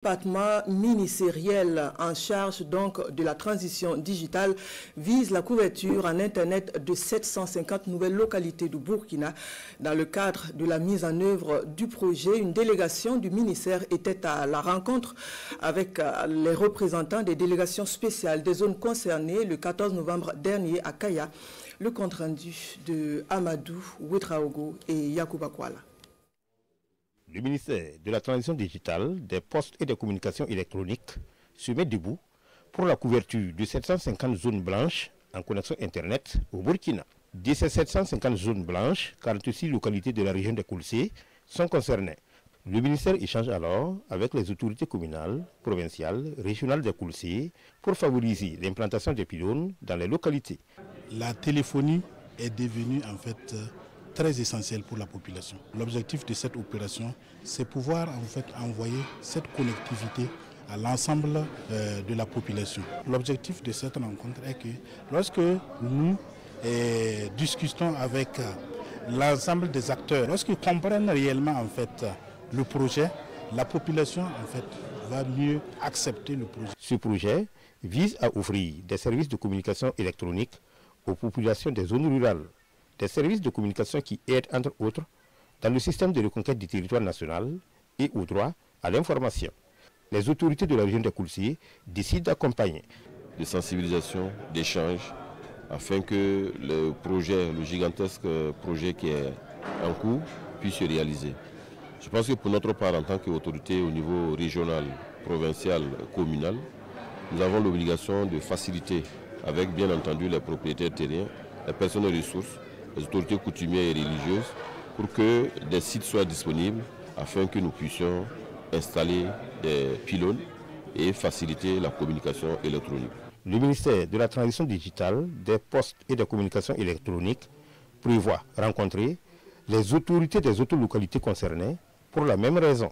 Le département ministériel en charge donc de la transition digitale vise la couverture en Internet de 750 nouvelles localités du Burkina. Dans le cadre de la mise en œuvre du projet, une délégation du ministère était à la rencontre avec les représentants des délégations spéciales des zones concernées le 14 novembre dernier à Kaya. Le compte-rendu de Amadou Ouetraogo et Yacouba Kouala. Le ministère de la Transition digitale, des Postes et des Communications électroniques se met debout pour la couverture de 750 zones blanches en connexion Internet au Burkina. De ces 750 zones blanches, 46 localités de la région de Koulsé sont concernées. Le ministère échange alors avec les autorités communales, provinciales, régionales de Koulsé pour favoriser l'implantation des pylônes dans les localités. La téléphonie est devenue en fait très essentiel pour la population. L'objectif de cette opération, c'est pouvoir en fait envoyer cette connectivité à l'ensemble de la population. L'objectif de cette rencontre est que lorsque nous discutons avec l'ensemble des acteurs, lorsqu'ils comprennent réellement en fait le projet, la population en fait va mieux accepter le projet. Ce projet vise à offrir des services de communication électronique aux populations des zones rurales. Des services de communication qui aident, entre autres, dans le système de reconquête du territoire national et au droit à l'information. Les autorités de la région de Koulsé décident d'accompagner. De sensibilisation, d'échange, afin que le projet, le gigantesque projet qui est en cours, puisse se réaliser. Je pense que pour notre part, en tant qu'autorité au niveau régional, provincial, communal, nous avons l'obligation de faciliter, avec bien entendu les propriétaires terriens, les personnes et ressources, les autorités coutumières et religieuses, pour que des sites soient disponibles afin que nous puissions installer des pylônes et faciliter la communication électronique. Le ministère de la Transition digitale, des Postes et des Communications électroniques prévoit rencontrer les autorités des autres localités concernées pour la même raison.